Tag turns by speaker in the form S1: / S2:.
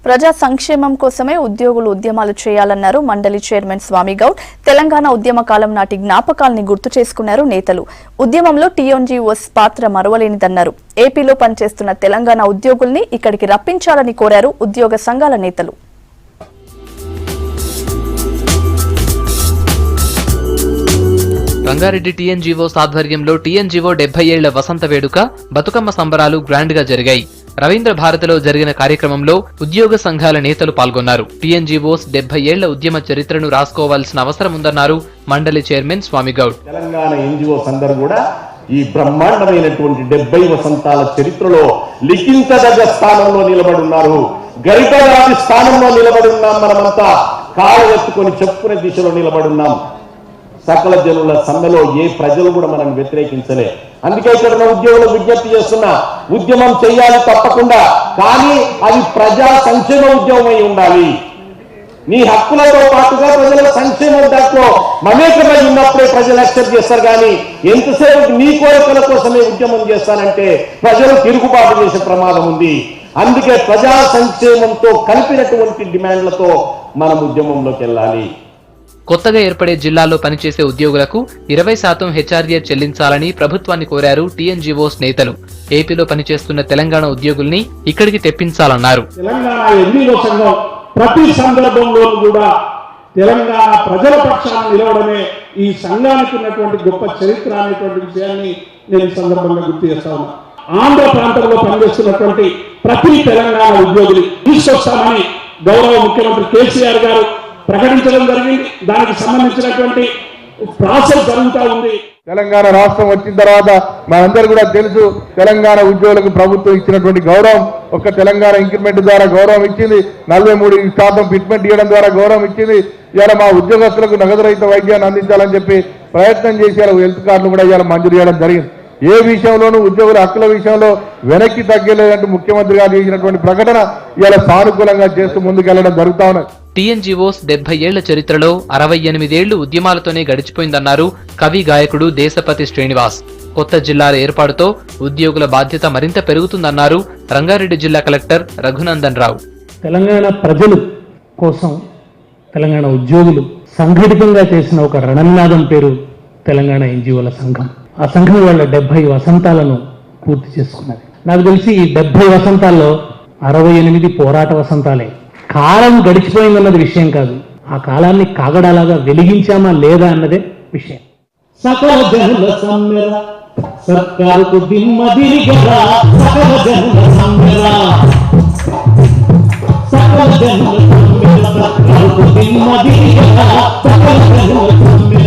S1: ప్రజా సంక్షేమం కోసమే ఉద్యోగులు ఉద్యమాలు చేయాలన్నారు మండలి చైర్మన్ స్వామి గౌడ్. తెలంగాణ ఉద్యమ కాలం నాటి జ్ఞాపకాల్ని గుర్తు చేసుకున్నారు నేతలు. ఉద్యమంలో టీఎన్జీఓస్ పాత్ర మరువలేనిదన్నారు. ఏపీలో పనిచేస్తున్న తెలంగాణ ఉద్యోగుల్ని ఇక్కడికి రప్పించాలని కోరారు ఉద్యోగ సంఘాల నేతలు.
S2: రంగారెడ్డి టీఎన్జీఓస్ ఆధ్వర్యంలో టీఎన్జీఓ 70 ఏళ్ల వసంత వేడుక, బతుకమ్మ సంబరాలు గ్రాండ్ గా జరిగాయి. రవీంద్ర భారతిలో జరిగిన కార్యక్రమంలో ఉద్యోగ సంఘాల నేతలు పాల్గొన్నారు. టీఎన్జీఓస్ 70 ఏళ్ల ఉద్యమ చరిత్రను రాసుకోవాల్సిన అవసరం ఉందన్నారు మండలి చైర్మన్ స్వామి గౌడ్.
S3: తెలంగాణ ఎన్జీఓస్ అందరూ కూడా ఈ బ్రహ్మాండమైనటువంటి 70 వసంతాల చరిత్రలో లిఖించదగ్గ స్థానంలో నిలబడి ఉన్నారు. గరికరాది స్థానంలో నిలబడి ఉన్నాం. మనమంతా కాలు ఎత్తుకొని చెప్పుకునే దిశలో నిలబడి ఉన్నాం. సకల జనుల సమ్మెలో ఏ ప్రజలు కూడా మనం వ్యతిరేకించలే. అందుకే ఇక్కడ ఉద్యోగులు విజ్ఞప్తి చేస్తున్నా, ఉద్యమం చేయాలి తప్పకుండా, కానీ అది ప్రజా సంక్షేమ ఉద్యమమై ఉండాలి. నీ హక్కులతో పాటుగా ప్రజల సంక్షేమం దాంట్లో మమేకమై ఉన్నప్పుడే ప్రజలు యాక్సెప్ట్ చేస్తారు. కానీ ఎంతసేపు నీ కోరికల కోసమే ఉద్యమం చేస్తానంటే ప్రజలు తిరుగుబాటు చేసే ప్రమాదం ఉంది. అందుకే ప్రజా సంక్షేమంతో కలిపినటువంటి డిమాండ్లతో మనం ఉద్యమంలోకి వెళ్ళాలి.
S2: కొత్తగా ఏర్పడే జిల్లాలో పనిచేసే ఉద్యోగులకు 20% హెచ్ఆర్ఏ చెల్లించాలని ప్రభుత్వాన్ని కోరారు టీఎన్జీఓస్ నేతలు. ఏపీలో పనిచేస్తున్న తెలంగాణ ఉద్యోగుల్ని ఇక్కడికి తెప్పించాలన్నారు.
S4: తెలంగాణ ఎన్నికల సంఘం ప్రతి సందర్భంలో కూడా తెలంగాణ ప్రజల పక్షాన నిలవడమే ఈ సంఘానికి ఉన్నటువంటి గొప్ప చరిత్ర అనేటువంటి విషయాన్ని నేను ఈ సందర్భంగా గుర్తు చేస్తా ఉన్నా. ఆంధ్ర ప్రాంతంలో పనిచేస్తున్నటువంటి ప్రతి తెలంగాణ ఉద్యోగులు తీసుకొస్తామని గౌరవ ముఖ్యమంత్రి కేసీఆర్ గారు ప్రకటించడం జరిగింది. దానికి సంబంధించినటువంటి ప్రాసెస్ జరుగుతూ ఉంది.
S5: తెలంగాణ రాష్ట్రం వచ్చిన తర్వాత మనందరూ కూడా తెలుసు, తెలంగాణ ఉద్యోగులకు ప్రభుత్వం ఇచ్చినటువంటి గౌరవం. ఒక్క తెలంగాణ ఇంక్రిమెంట్ ద్వారా గౌరవం ఇచ్చింది, 43% ఫిట్మెంట్ ఇవ్వడం ద్వారా గౌరవం ఇచ్చింది. ఇవాళ మా ఉద్యోగస్తులకు నగదు రహిత వైద్యాన్ని అందించాలని చెప్పి ప్రయత్నం చేసి హెల్త్ కార్డులు కూడా ఇవాళ మంజూరు చేయడం జరిగింది. ఏ విషయంలోనూ ఉద్యోగుల హక్కుల విషయంలో వెనక్కి తగ్గలేదంటూ ముఖ్యమంత్రి గారు చేసినటువంటి ప్రకటన ఇవాళ సానుకూలంగా చేస్తూ ముందుకెళ్లడం జరుగుతా ఉన్నది.
S2: టీఎన్జీఓస్ 70 ఏళ్ల చరిత్రలో 68 ఏళ్లు ఉద్యమాలతోనే గడిచిపోయిందన్నారు కవి గాయకుడు దేశపతి శ్రీనివాస్. కొత్త జిల్లాల ఏర్పాటుతో ఉద్యోగుల బాధ్యత మరింత పెరుగుతుందన్నారు రంగారెడ్డి జిల్లా కలెక్టర్ రఘునందన్ రావు.
S6: తెలంగాణ ప్రజలు కోసం తెలంగాణ ఉద్యోగులు సంఘటితంగా చేసిన ఒక రణనినాదం పేరు తెలంగాణ ఎన్జీఓల సంఘం. ఆ సంఘం వాళ్ళ 70 వసంతాలను పూర్తి చేసుకున్నది. నాకు తెలిసి ఈ 70 వసంతాల్లో 68 పోరాట వసంతాలే. కాలం గడిచిపోయిందన్నది విషయం కాదు, ఆ కాలాన్ని కాగడాలాగా వెలిగించామా లేదా అన్నదే విషయం.
S4: సకల జనుల సమ్మెర సర్కారుకు దిమ్మదిరిగరా, సకల జనుల సమ్మెర, సకల జనుల సమ్మెర సర్కారుకు దిమ్మదిరిగరా, సకల జనుల సమ్మెర.